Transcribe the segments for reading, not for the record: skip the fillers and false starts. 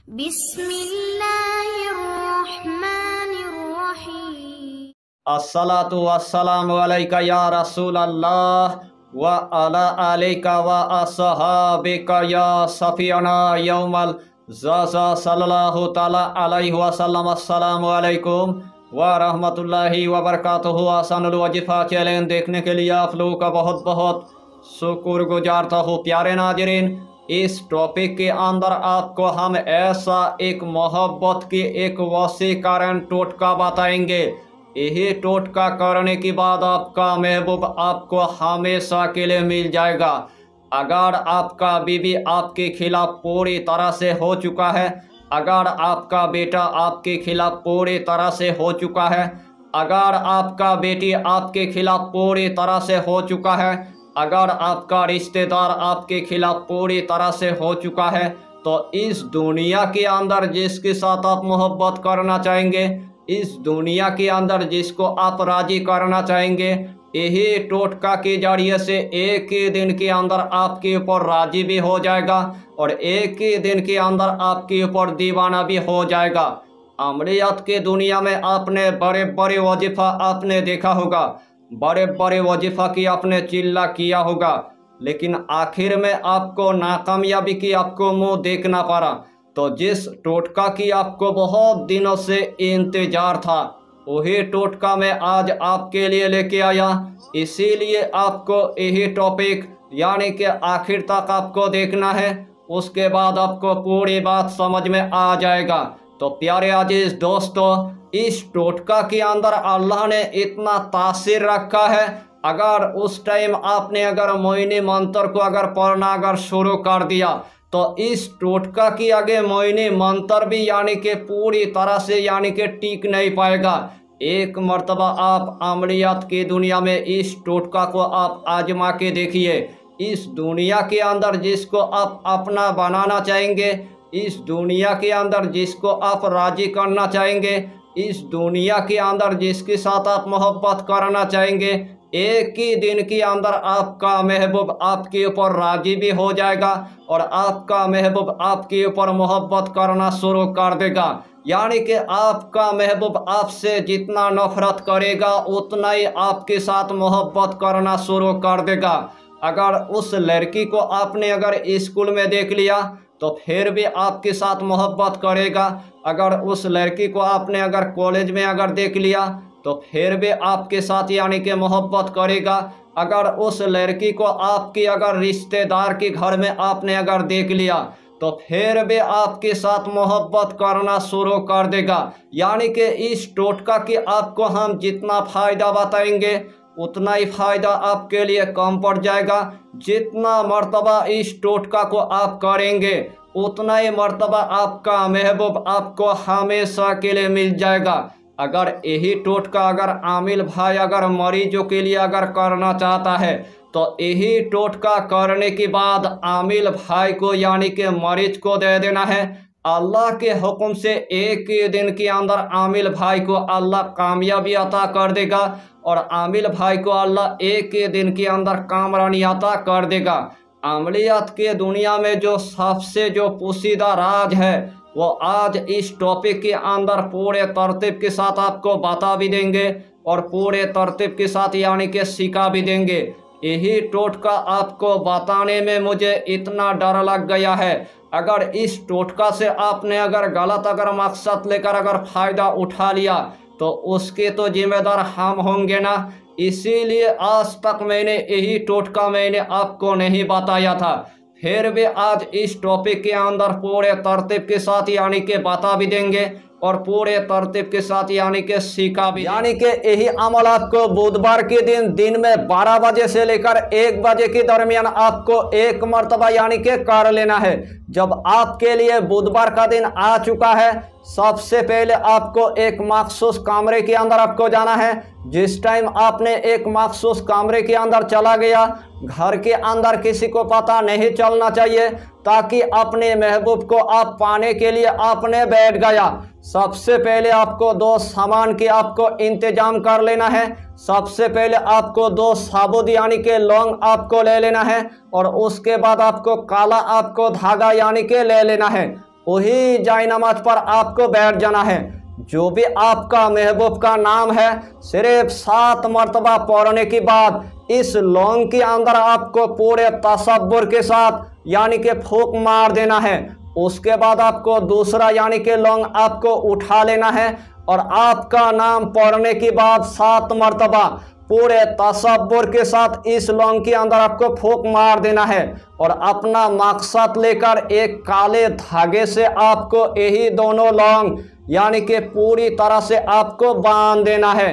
बिस्मिल्लाहिर्रहमानिर्रहीम। अस्सलातु वस्सलामु अलैका या रसूल अल्लाह व अला अलैका व अस्हाबिका या सफियना यौमल ज़ज़ा सल्लल्लाहु ताला अलैहि वसल्लम। अस्सलामु अलैकुम व रहमतुल्लाहि व बरकातुहु। आसानुल वजीफ़ा चैलेंज देखने के लिए आप लोगों का बहुत बहुत शुक्रगुजारता हूँ। प्यारे नाज़रीन, इस टॉपिक के अंदर आपको हम ऐसा एक मोहब्बत की एक वसीकरण टोटका बताएंगे। यही टोटका करने के बाद आपका महबूब आपको हमेशा के लिए मिल जाएगा। अगर आपका बीवी आपके खिलाफ पूरी तरह से हो चुका है, अगर आपका बेटा आपके खिलाफ पूरी तरह से हो चुका है, अगर आपका बेटी आपके खिलाफ पूरी तरह से हो चुका है, अगर आपका रिश्तेदार आपके खिलाफ पूरी तरह से हो चुका है, तो इस दुनिया के अंदर जिसके साथ आप मोहब्बत करना चाहेंगे, इस दुनिया के अंदर जिसको आप राजी करना चाहेंगे, यही टोटका के जरिए से एक ही दिन के अंदर आपके ऊपर राजी भी हो जाएगा और एक ही दिन के अंदर आपके ऊपर दीवाना भी हो जाएगा। अमलियत के दुनिया में आपने बड़े बड़े वजीफ़ा आपने देखा होगा, बड़े बड़े वजीफ़ा की आपने चिल्ला किया होगा, लेकिन आखिर में आपको नाकामयाबी की आपको मुंह देखना पड़ा। तो जिस टोटका की आपको बहुत दिनों से इंतजार था, वही टोटका मैं आज आपके लिए लेके आया। इसीलिए आपको यही टॉपिक यानी कि आखिर तक आपको देखना है, उसके बाद आपको पूरी बात समझ में आ जाएगा। तो प्यारे अजीज दोस्तों, इस टोटका के अंदर अल्लाह ने इतना तासीर रखा है। अगर उस टाइम आपने अगर मोइनी मंत्र को अगर पढ़ना अगर शुरू कर दिया, तो इस टोटका की आगे मोइनी मंत्र भी यानी कि पूरी तरह से यानी कि टिक नहीं पाएगा। एक मर्तबा आप अमलियत की दुनिया में इस टोटका को आप आजमा के देखिए। इस दुनिया के अंदर जिसको आप अपना बनाना चाहेंगे, इस दुनिया के अंदर जिसको आप राजी करना चाहेंगे, इस दुनिया के अंदर जिसके साथ आप मोहब्बत करना चाहेंगे, एक ही दिन के अंदर आपका महबूब आपके ऊपर राजी भी हो जाएगा और आपका महबूब आपके ऊपर मोहब्बत करना शुरू कर देगा। यानी कि आपका महबूब आपसे जितना नफरत करेगा उतना ही आपके साथ मोहब्बत करना शुरू कर देगा। अगर उस लड़की को आपने अगर स्कूल में देख लिया तो फिर भी आपके साथ मोहब्बत करेगा। अगर उस लड़की को आपने अगर कॉलेज में अगर देख लिया तो फिर भी आपके साथ यानी कि मोहब्बत करेगा। अगर उस लड़की को आपकी अगर रिश्तेदार के घर में आपने अगर देख लिया तो फिर भी आपके साथ मोहब्बत करना शुरू कर देगा। यानी कि इस टोटका की आपको हम जितना फ़ायदा बताएंगे उतना ही फ़ायदा आपके लिए कम पड़ जाएगा। जितना मर्तबा इस टोटका को आप करेंगे उतना ही मर्तबा आपका महबूब आपको हमेशा के लिए मिल जाएगा। अगर यही टोटका अगर आमिल भाई अगर मरीजों के लिए अगर करना चाहता है, तो यही टोटका करने के बाद आमिल भाई को यानी कि मरीज को दे देना है। अल्लाह के हुक्म से एक ही दिन के अंदर आमिल भाई को अल्लाह कामयाबी अता कर देगा और आमिल भाई को अल्लाह एक ही दिन के अंदर कामरानी अता कर देगा। अमलियत के दुनिया में जो सबसे जो पोशीदा राज है वो आज इस टॉपिक के अंदर पूरे तरतीब के साथ आपको बता भी देंगे और पूरे तरतीब के साथ यानी कि सिखा भी देंगे। यही टोटका आपको बताने में मुझे इतना डर लग गया है। अगर इस टोटका से आपने अगर गलत अगर मकसद लेकर अगर फ़ायदा उठा लिया तो उसके तो जिम्मेदार हम होंगे ना। इसीलिए आज तक मैंने यही टोटका मैंने आपको नहीं बताया था। फिर भी आज इस टॉपिक के अंदर पूरे तरतीब के साथ यानी कि बता भी देंगे और पूरे तरतीब के साथ यानी कि सीखा भी। यानी कि यही अमल आपको बुधवार के दिन में 12 बजे से लेकर 1 बजे के दरमियान आपको एक मर्तबा यानी कि कर लेना है। जब आपके लिए बुधवार का दिन आ चुका है, सबसे पहले आपको एक मखसूस कमरे के अंदर आपको जाना है। जिस टाइम आपने एक मखसूस कमरे के अंदर चला गया, घर के अंदर किसी को पता नहीं चलना चाहिए, ताकि अपने महबूब को आप पाने के लिए आपने बैठ गया। सबसे पहले आपको 2 सामान की आपको इंतजाम कर लेना है। सबसे पहले आपको 2 साबुत यानी कि लौंग आपको ले लेना है और उसके बाद आपको काला आपको धागा यानी कि ले लेना है। वही जाय नमाज पर आपको बैठ जाना है। जो भी आपका महबूब का नाम है सिर्फ 7 मरतबा पढ़ने के बाद इस लौंग के अंदर आपको पूरे तसब्बुर के साथ यानी कि फूंक मार देना है। उसके बाद आपको दूसरा यानी कि लौंग आपको उठा लेना है और आपका नाम पढ़ने के बाद 7 मरतबा पूरे तसब्बुर के साथ इस लौंग के अंदर आपको फूंक मार देना है और अपना मकसद लेकर एक काले धागे से आपको यही दोनों लौंग यानी कि पूरी तरह से आपको बांध देना है।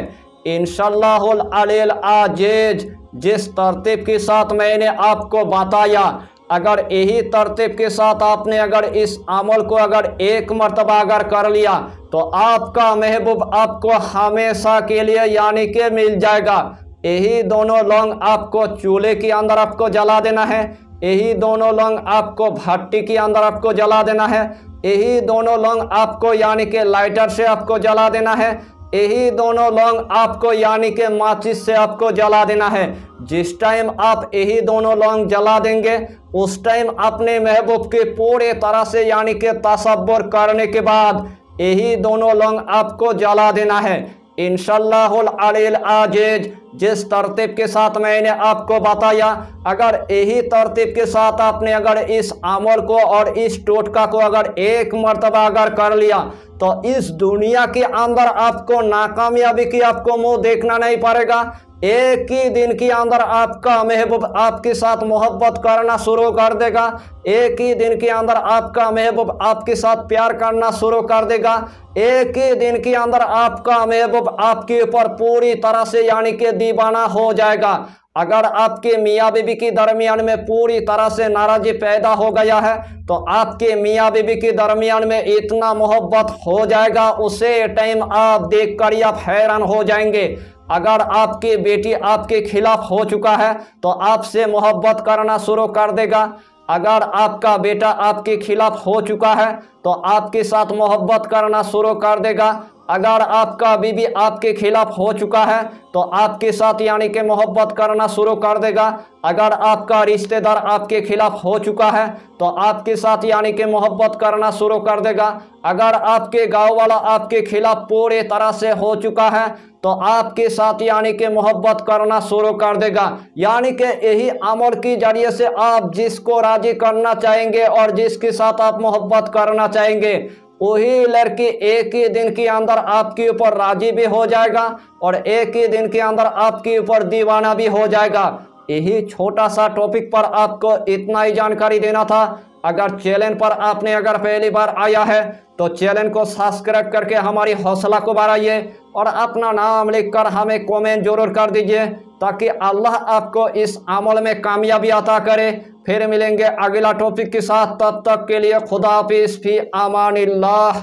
इंशाअल्लाहुल अलील अजीज जिस तरतीब के साथ मैंने आपको बताया, अगर यही तरतीब के साथ आपने अगर इस अमल को अगर 1 मरतबा अगर कर लिया तो आपका महबूब आपको हमेशा के लिए यानी कि मिल जाएगा। यही दोनों लौंग आपको चूल्हे के अंदर आपको जला देना है, यही दोनों लौंग आपको भट्टी के अंदर आपको जला देना है, यही दोनों लौंग आपको यानी कि लाइटर से आपको जला देना है, यही दोनों लौंग आपको यानी कि माचिस से आपको जला देना है। जिस टाइम आप यही दोनों लौंग जला देंगे उस टाइम अपने महबूब के पूरे तरह से यानी कि तसब्बुर करने के बाद यही दोनों लौंग आपको जला देना है। इंशाअल्लाहुल अलील अजीज जिस तरतीब के साथ मैंने आपको बताया, अगर यही तरतीब के साथ आपने अगर इस अमल को और इस टोटका को अगर 1 मरतबा अगर कर लिया तो इस दुनिया के अंदर आपको नाकामयाबी की आपको मुंह देखना नहीं पड़ेगा। एक ही दिन के अंदर आपका महबूब आपके साथ मोहब्बत करना शुरू कर देगा, एक ही दिन के अंदर आपका महबूब आपके साथ प्यार करना शुरू कर देगा, एक ही दिन के अंदर आपका महबूब आपके ऊपर पूरी तरह से यानी कि दीवाना हो जाएगा। अगर आपके मियाँ बीबी के दरमियान में पूरी तरह से नाराजी पैदा हो गया है तो आपके मियाँ बीबी के दरमियान में इतना मोहब्बत हो जाएगा, उसे टाइम आप देख कर आप हैरान हो जाएंगे। अगर आपकी बेटी आपके खिलाफ हो चुका है तो आपसे मोहब्बत करना शुरू कर देगा, अगर आपका बेटा आपके खिलाफ हो चुका है तो आपके साथ मोहब्बत करना शुरू कर देगा, अगर आपका बीवी आपके खिलाफ हो चुका है तो आपके साथ यानी कि मोहब्बत करना शुरू कर देगा, अगर आपका रिश्तेदार आपके खिलाफ हो चुका है तो आपके साथ यानी कि मोहब्बत करना शुरू कर देगा, अगर आपके गांव वाला आपके खिलाफ पूरे तरह से हो चुका है तो आपके साथ यानी कि मोहब्बत करना शुरू कर देगा। यानी कि यही अमल की जरिए से आप जिसको राजी करना चाहेंगे और जिसके साथ आप मोहब्बत करना चाहेंगे वही लड़की एक ही दिन के अंदर आपके ऊपर राजी भी हो जाएगा और एक ही दिन के अंदर आपके ऊपर दीवाना भी हो जाएगा। यही छोटा सा टॉपिक पर आपको इतना ही जानकारी देना था। अगर चैनल पर आपने अगर पहली बार आया है तो चैनल को सब्सक्राइब करके हमारी हौसला को बढ़ाइए और अपना नाम लिखकर हमें कमेंट जरूर कर दीजिए ताकि अल्लाह आपको इस अमल में कामयाबी अता करे। फिर मिलेंगे अगला टॉपिक के साथ, तब तक के लिए खुदा हाफिज़, फी अमानिल्लाह।